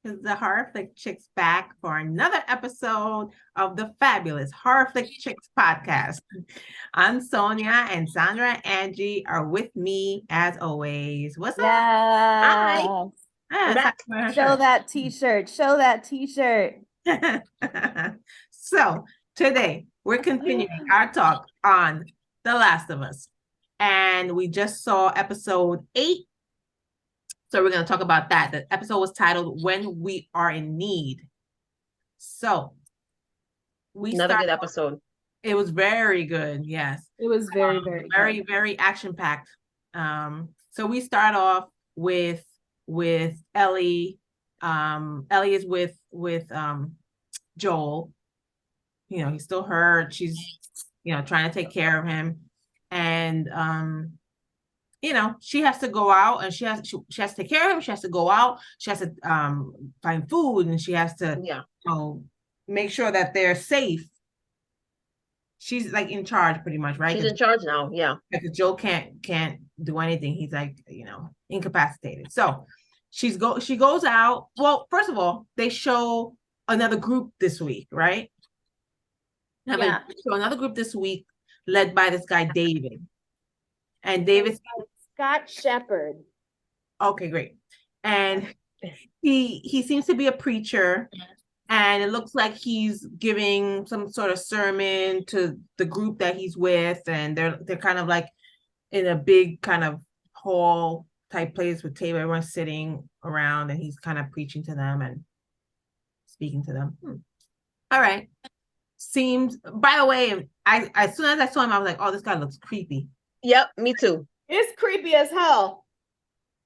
is the Horror Flick Chicks back for another episode of the fabulous Horror Flick Chicks podcast. I'm Sonia, and Sandra and Angie are with me as always. What's up? Hi, Yeah. I'm Yes, back. Show that t-shirt. Show that t-shirt. So today we're continuing our talk on The Last of Us. And we just saw episode 8. So we're going to talk about that. The episode was titled When We Are in Need. So Another good episode. It was very good. Yes. It was very good. Very action packed. So we start off with Ellie. Ellie is with Joel. You know, he's still hurt. She's, you know, trying to take care of him. And you know, she has to go out and she has to take care of him. She has to go out. She has to find food, and she has to you know, make sure that they're safe. She's like in charge pretty much, right? She's in charge now, yeah. Because Joe can't do anything. He's like, you know, incapacitated. So she goes out. Well, first of all, they show another group this week, right? Yeah. So another group this week led by this guy David. And David Scott Shepherd. Okay, great. And he seems to be a preacher, and it looks like he's giving some sort of sermon to the group that he's with, and they're kind of like in a big kind of hall type place with table, everyone's sitting around, and he's kind of preaching to them and speaking to them. All right. Seems, by the way, I as soon as I saw him, I was like, oh, this guy looks creepy. Yep, me too. It's creepy as hell.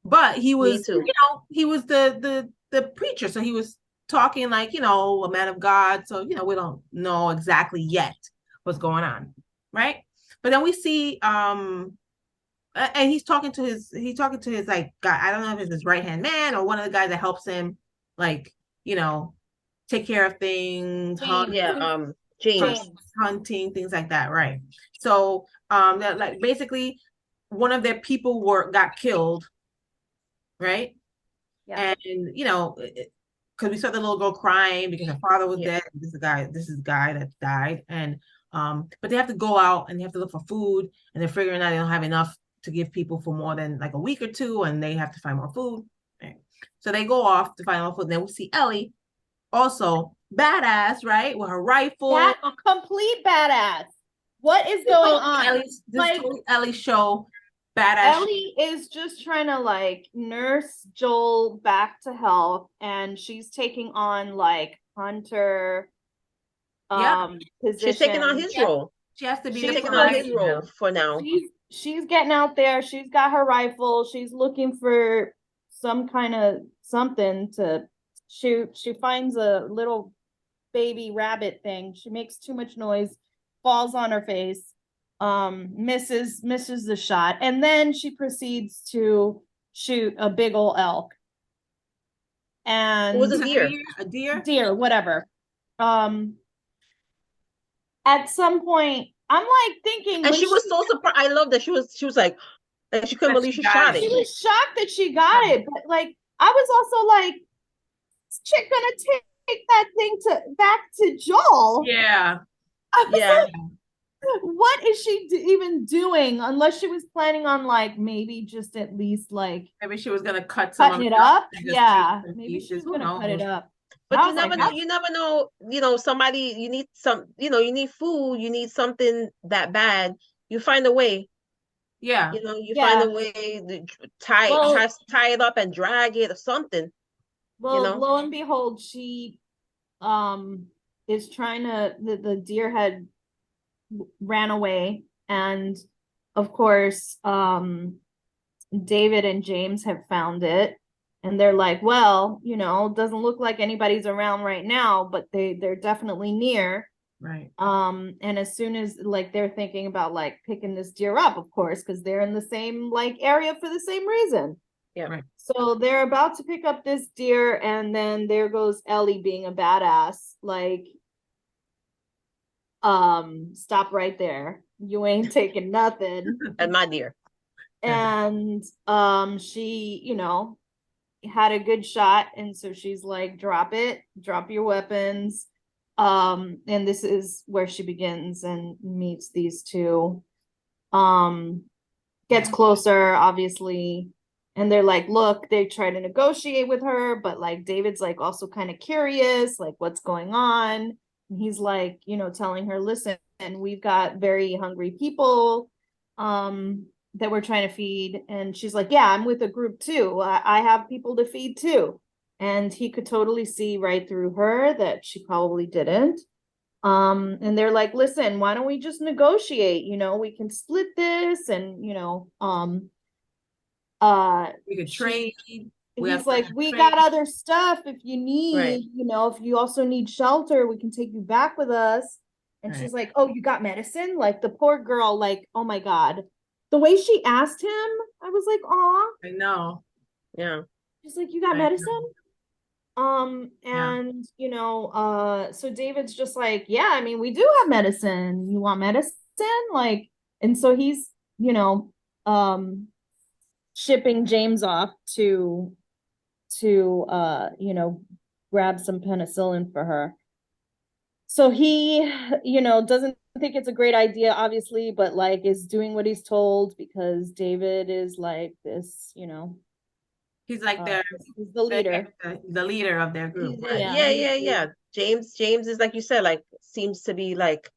But he was, you know, he was the preacher, so he was talking like, you know, a man of God. So, you know, we don't know exactly yet what's going on, right? But then we see and he's talking to his like guy. I don't know if it's his right-hand man or one of the guys that helps him, like, you know, take care of things. James. Hunting, things like that, right? So that, like, basically one of their people got killed, right? Yeah. And you know, because we saw the little girl crying because her father was dead. This is the guy that died. And but they have to go out and they have to look for food, and they're figuring out they don't have enough to give people for more than like a week or two, and they have to find more food. Right. So they go off to find more food. And then we see Ellie, also badass, right, with her rifle. A complete badass. What is going on? Ellie show. Badass. Ellie is just trying to like nurse Joel back to health, and she's taking on like Hunter position. She's taking on his role. She has to be taking on his role for now. She's getting out there. She's got her rifle. She's looking for some kind of something to shoot. She finds a little baby rabbit thing. She makes too much noise, falls on her face. Misses the shot, and then she proceeds to shoot a big old elk. And it was a deer, whatever. At some point, I'm like thinking, and she was so surprised. I love that she was like she couldn't believe she shot it. She was shocked that she got it, but like I was also like, this chick gonna take that thing back to Joel? Yeah, yeah. Like, what is she even doing? Unless she was planning on like maybe just at least like maybe she was gonna cutting it up. Yeah, maybe she was gonna cut it up. But you never know. You never know. You know, somebody. You need some. You know, you need food. You need something that bad. You find a way. Yeah. You know, you find a way to tie it up and drag it or something. Well, lo and behold, she is trying to. The deer had ran away, and of course David and James have found it, and they're like, well, you know, doesn't look like anybody's around right now, but they're definitely near, right? And as soon as like they're thinking about like picking this deer up, of course, because they're in the same like area for the same reason. Yeah, right. So they're about to pick up this deer, and then there goes Ellie being a badass, like, stop right there. You ain't taking nothing. And my dear. And she, you know, had a good shot, and so she's like, drop your weapons. And this is where she begins and meets these two. Gets closer, obviously, and they're like, look, they try to negotiate with her, but like David's like also kind of curious, like what's going on. And he's like, telling her, listen, we've got very hungry people that we're trying to feed. And she's like, yeah, I'm with a group too. I have people to feed too. And he could totally see right through her that she probably didn't. And they're like, listen, why don't we just negotiate? We can split this, and We could trade. He's like, we got other stuff if you need, if you also need shelter, we can take you back with us. And she's like, oh, you got medicine? Like the poor girl, like, oh my God. The way she asked him, I was like, aw. I know. Yeah. She's like, you got medicine? And so David's just like, yeah, I mean, we do have medicine. You want medicine? Like, and so he's, shipping James off to grab some penicillin for her. So he, doesn't think it's a great idea, obviously, but like is doing what he's told because David is like this, he's like he's the leader. The leader of their group. Right? Yeah. James is like you said, like seems to be like,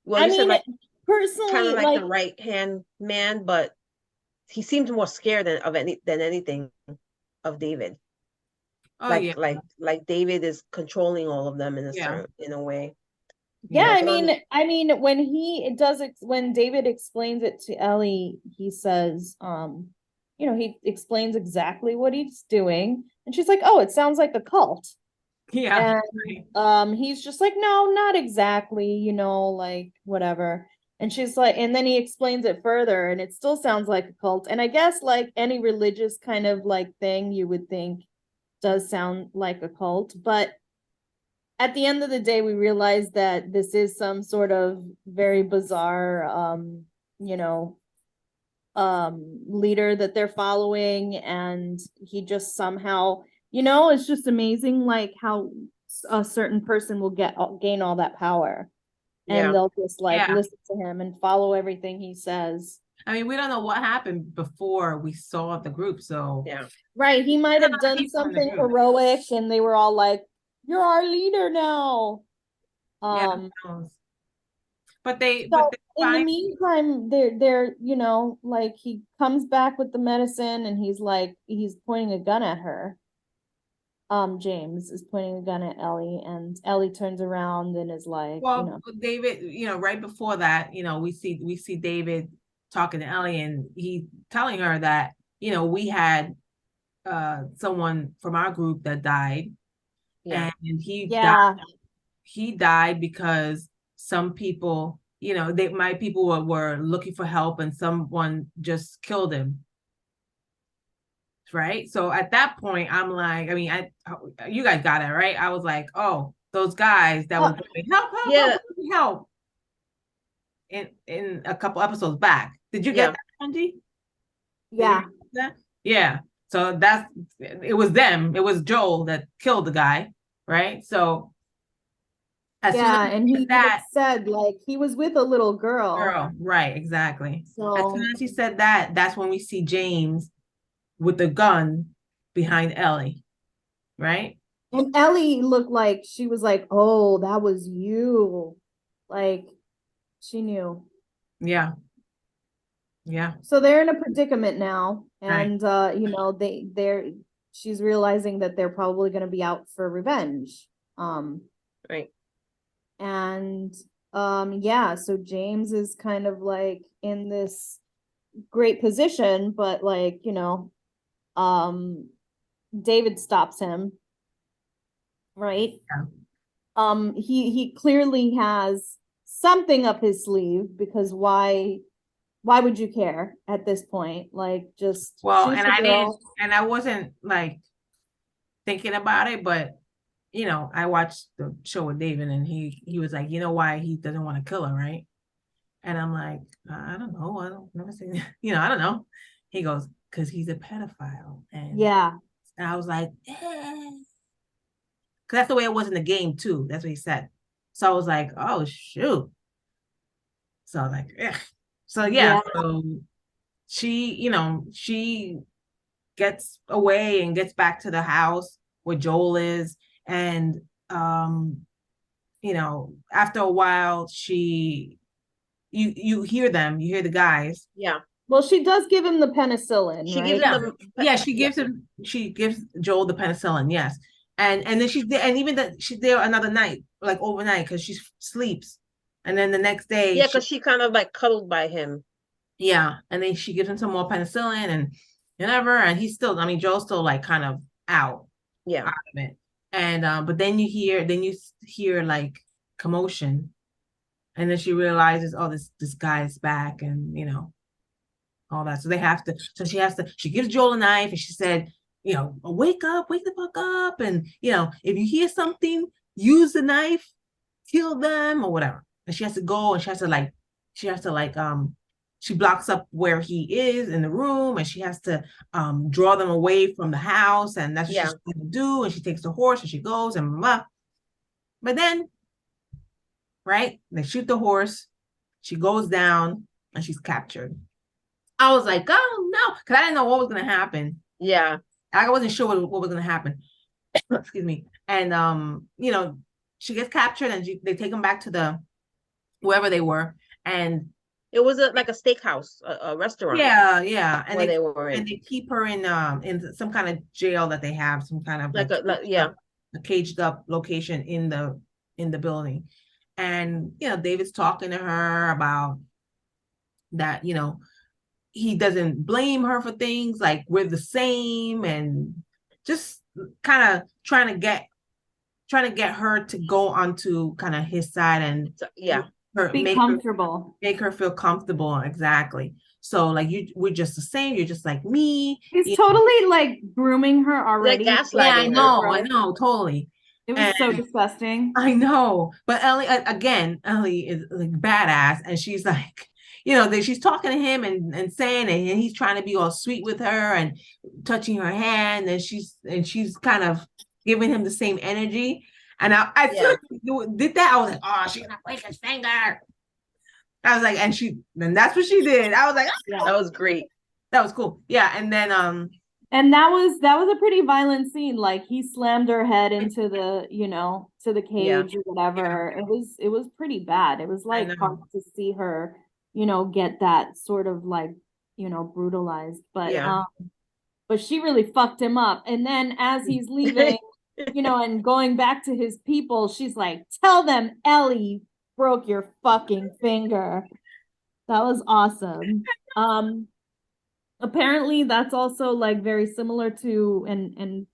well, you said like personally, kind of like the right hand man, but he seemed more scared than anything of David. Oh, like David is controlling all of them in a way. Yeah, I mean, when David explains it to Ellie, he says, he explains exactly what he's doing, and she's like, "Oh, it sounds like a cult." Yeah. And he's just like, "No, not exactly, like whatever." And she's like, and then he explains it further, and it still sounds like a cult. And I guess like any religious kind of like thing, you would think does sound like a cult, but at the end of the day, we realize that this is some sort of very bizarre, leader that they're following, and he just somehow, it's just amazing, like how a certain person will gain all that power, and they'll just like listen to him and follow everything he says. I mean, we don't know what happened before we saw the group, so right. He might have done something heroic, and they were all like, "You're our leader now." But in the meantime, they're like he comes back with the medicine, and he's pointing a gun at her. James is pointing a gun at Ellie, and Ellie turns around and is like, David, right before that, we see David talking to Ellie, and he telling her that, we had someone from our group that died. And he died because some people, my people were looking for help, and someone just killed him. Right. So at that point, I'm like, I mean, you guys got it, right? I was like, oh, those guys that were going, help. In a couple episodes back. Did you get that, Angie? Yeah. So it was them. It was Joel that killed the guy, right? So and he said like he was with a little girl. Right, exactly. So as soon as he said that, that's when we see James with the gun behind Ellie, right? And Ellie looked like she was like, oh, that was you. Like she knew. Yeah. So they're in a predicament now, and she's realizing that they're probably going to be out for revenge. Right. And so James is kind of like in this great position, but like, David stops him. Right? Yeah. He clearly has something up his sleeve, because why would you care at this point? Like, just and I wasn't like thinking about it, but I watched the show with David, and he was like, why he doesn't want to kill her, right? And I'm like, I don't know, I don't never seen I don't know. He goes, because he's a pedophile, and And I was like, eh. Because that's the way it was in the game too. That's what he said. So I was like, oh shoot. So I was like, ugh. So yeah, Yeah. so she gets away and gets back to the house where Joel is. And after a while, you hear them, you hear the guys. Yeah. Well, she does give him the penicillin, She right? gives him Yeah. the Yeah, she gives Joel the penicillin, yes. And then she's there, and even that she's there another night, like overnight, because she sleeps. And then the next day, yeah, because she kind of like cuddled by him. yeah, and then she gives him some more penicillin and whatever, and he's still, I mean, Joel's still like kind of out Yeah. of it. And but then you hear like commotion, and then she realizes, oh, this guy is back, and all that. So she gives Joel a knife, and she said, wake the fuck up, and if you hear something, use the knife, kill them or whatever. And she has to go, and she blocks up where he is in the room, and she has to draw them away from the house, and that's what she's going to do. And she takes the horse and she goes and blah. But then, right, they shoot the horse, she goes down, and she's captured. I was like, oh no, because I didn't know what was gonna happen. Yeah. I wasn't sure what was gonna happen. Excuse me. And she gets captured, and they take them back to wherever they were, and it was like a steakhouse, a restaurant. Yeah, and they were in. And they keep her in some kind of jail that they have, some kind of a caged up location in the building. And David's talking to her about that, he doesn't blame her for things, like we're the same, and just kind of trying to get her to go onto kind of his side and comfortable, make her feel comfortable. Exactly. So like we're just the same. You're just like me. He's totally like grooming her already. Like gaslighting her. I know, totally. It was so disgusting. I know, but Ellie is like badass, and she's like, she's talking to him and saying it, and he's trying to be all sweet with her and touching her hand, and she's kind of giving him the same energy. And I did that. I was like, oh, she's gonna break his finger. I was like, and that's what she did. I was like, oh, that was great. That was cool. Yeah, and then and that was a pretty violent scene. Like he slammed her head into the to the cage or whatever. It was pretty bad. It was like hard to see her get that sort of like brutalized, but she really fucked him up. And then as he's leaving and going back to his people, she's like, tell them Ellie broke your fucking finger. That was awesome. Apparently that's also like very similar to and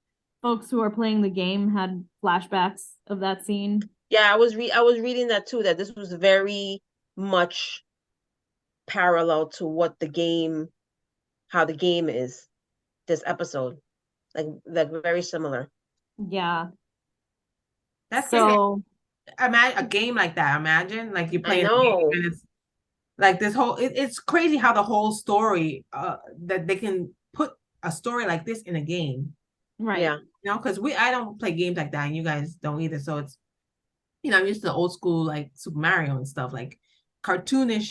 folks who are playing the game had flashbacks of that scene. Yeah, I was reading that too, that this was very much parallel to what how the game is, this episode. Like very similar. Yeah. That's so imagine a game like that. Imagine like you're playing a game and it's like this whole it's crazy how the whole story that they can put a story like this in a game. Right. Yeah. Because I don't play games like that, and you guys don't either. So it's I'm used to old school like Super Mario and stuff, like cartoonish.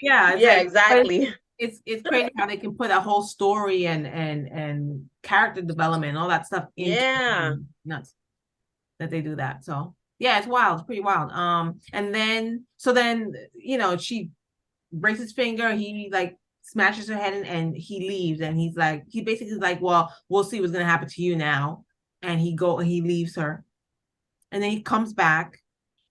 Yeah, exactly. It's crazy how they can put a whole story and character development and all that stuff into nuts that they do that. So yeah, it's wild. It's pretty wild. And then she breaks his finger. He like smashes her head and he leaves. And he basically is like, well, we'll see what's gonna happen to you now. And he leaves her. And then he comes back.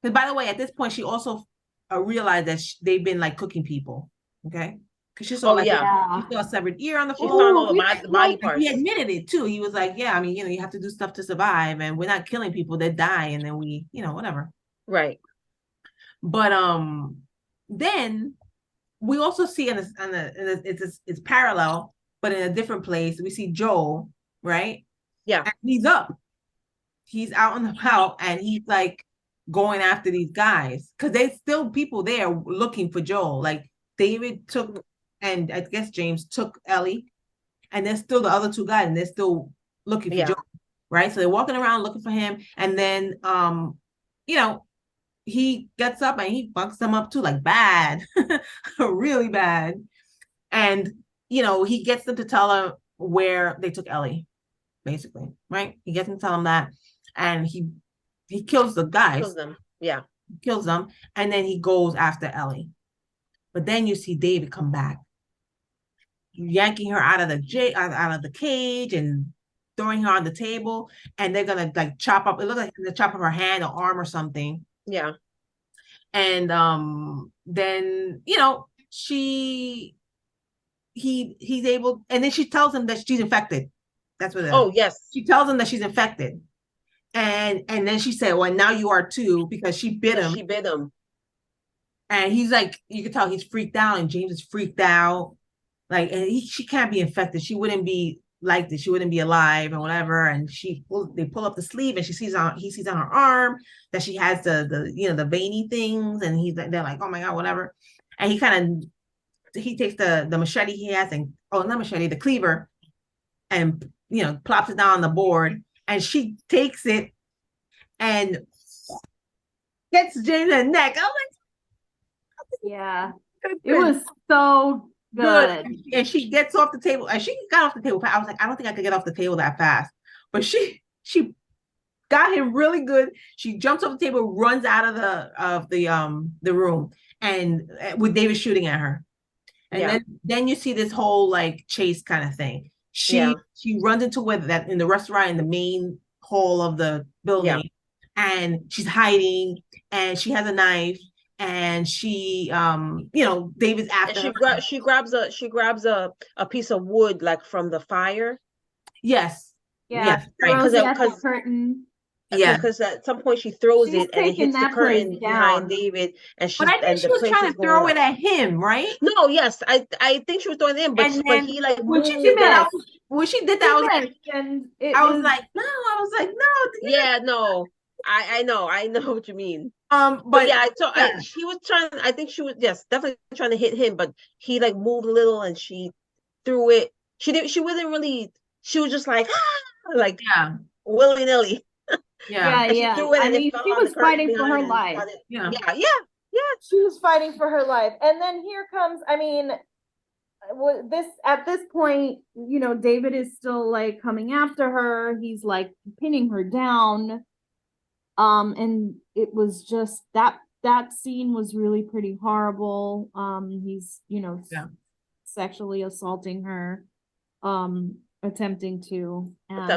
Because by the way, at this point, she also realized that they've been like cooking people. Okay. Because she saw she saw a severed ear on the floor. She found all the body parts. He admitted it too. He was like, yeah, I mean, you have to do stuff to survive, and we're not killing people that die, and then we, whatever. Right. But then we also see it's parallel, but in a different place. We see Joel, right? Yeah. And he's up. He's out and about, and he's like going after these guys because there's still people there looking for Joel. Like David took. And I guess James took Ellie, and there's still the other two guys, and they're still looking for Yeah. Joel, right? So they're walking around looking for him, and then you know, he gets up and he fucks them up too, like bad, really bad. And you know, he gets them to tell her where they took Ellie, basically, right? He gets them to tell him that, and he kills the guys, Kills them. Yeah. kills them, and then he goes after Ellie. But then you see David come back, yanking her out of the cage and throwing her on the table, and they're gonna like chop up. It looks like they're chop up her hand or arm or something. Yeah. And then you know he's able, and then she tells him that she's infected. That's what it is. Oh yes. She tells him that she's infected, and then she said, "Well, now you are too," because she bit him. She bit him. And he's like, you can tell he's freaked out, and James is freaked out. Like, and she can't be infected. She wouldn't be like this. She wouldn't be alive and whatever. And they pull up the sleeve, and he sees on her arm that she has the veiny things, and they're like, oh my god, whatever. And he takes the machete he has, and not machete, the cleaver, and plops it down on the board, and she takes it and gets James in the neck. I'm like, yeah, it was so good. And she gets off the table, and she got off the table. I was like, I don't think I could get off the table that fast, but she got him really good. She jumps off the table, runs out of the room, and with David shooting at her. And then you see this whole like chase kind of thing. She runs into that in the restaurant in the main hall of the building, and she's hiding, and she has a knife, and she David's after her. She grabs a piece of wood like from the fire. Yes. Yeah. Right. Because the curtain. Yeah, because at some point she throws it and it hits the curtain behind David, and but I think she was trying to throw it at him, right? No, yes, I think she was throwing it in, but he like when she did that, I was like, no. Yeah, no, I know what you mean. But yeah, she was trying. I think she was definitely trying to hit him, but he like moved a little and she threw it. She wasn't really. She was just like like willy nilly. Yeah. I mean, she was fighting for her life. Yeah. She was fighting for her life, and then here comes. I mean, at this point, David is still like coming after her. He's like pinning her down. And it was just that scene was really pretty horrible. He's sexually assaulting her, attempting to, and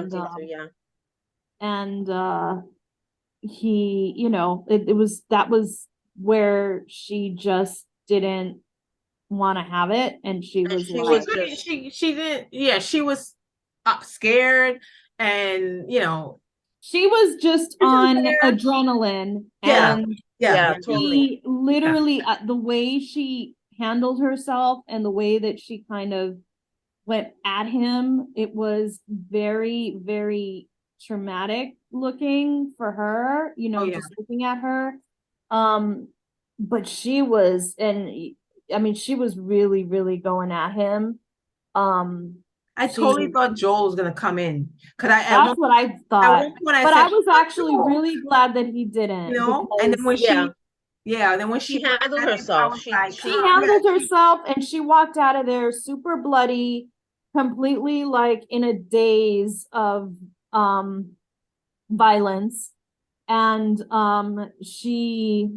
he, that was where she just didn't want to have it, and she was scared, and she was just on adrenaline, and totally. Literally the way she handled herself and the way that she kind of went at him, it was very, very traumatic looking for her, just looking at her. But she was, and I mean, she was really, really going at him. I totally thought Joel was gonna come in. That's what I thought. I was actually really glad that he didn't. And then when she handled herself, she handled herself, and she walked out of there super bloody, completely like in a daze of violence, and she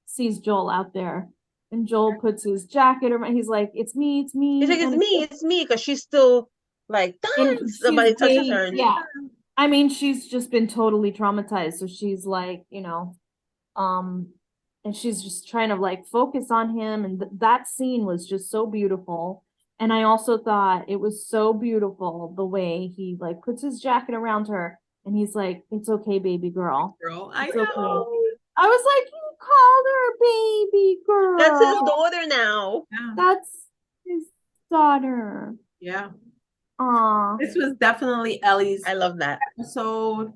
sees Joel out there. And Joel puts his jacket around. He's like, "It's me, it's me." He's like, "It's me," because she's still like, somebody touches her. Yeah, I mean, she's just been totally traumatized, so she's like, and she's just trying to like focus on him. And that scene was just so beautiful. And I also thought it was so beautiful the way he like puts his jacket around her, and he's like, "It's okay, baby girl." I know. Okay. I was like, you called her baby girl. That's his daughter now. Yeah. That's his daughter. Yeah. Aww. This was definitely Ellie's. I love that episode.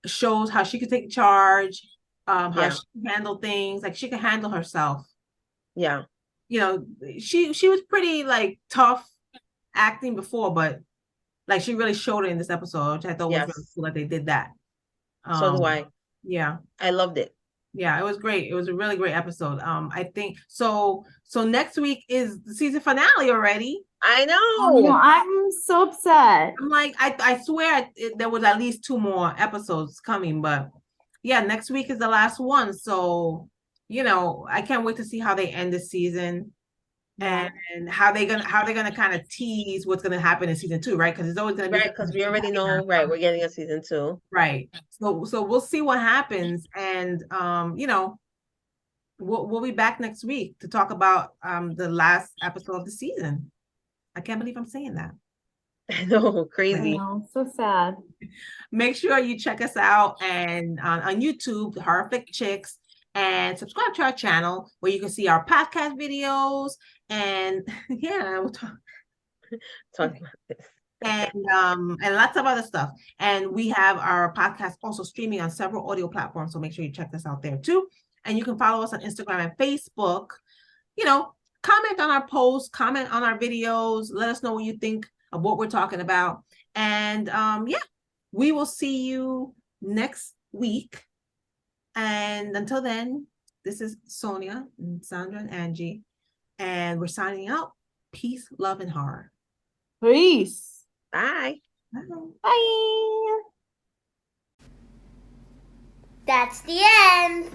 Shows how she could take charge, how she can handle things. Like she can handle herself. Yeah. She was pretty like tough, acting before, but like she really showed it in this episode, which I thought was really Yes. cool that they did that. So do I. Yeah. I loved it. Yeah, it was great. It was a really great episode. I think so. So next week is the season finale already. I Oh, no, know. I'm so upset. I'm like, I swear there was at least 2 more episodes coming, but yeah, next week is the last one. So, I can't wait to see how they end the season Yeah. and how they're gonna kind of tease what's gonna happen in season 2, right? Because it's always gonna be Right, because we already know, right, we're getting a season 2. right. So we'll see what happens, and we'll be back next week to talk about the last episode of the season. I can't believe I'm saying that. I know, I crazy. know, so sad. Make sure you check us out and on YouTube, the Horrific Chicks, and subscribe to our channel where you can see our podcast videos and yeah, we'll talk Talking about this. and lots of other stuff. And we have our podcast also streaming on several audio platforms, so make sure you check us out there too. And you can follow us on Instagram and Facebook. Comment on our posts, comment on our videos, let us know what you think of what we're talking about. And yeah, we will see you next week. And until then, this is Sonia and Sandra and Angie, and we're signing out. Peace, love, and horror. Peace. Bye. Bye. Bye. That's the end.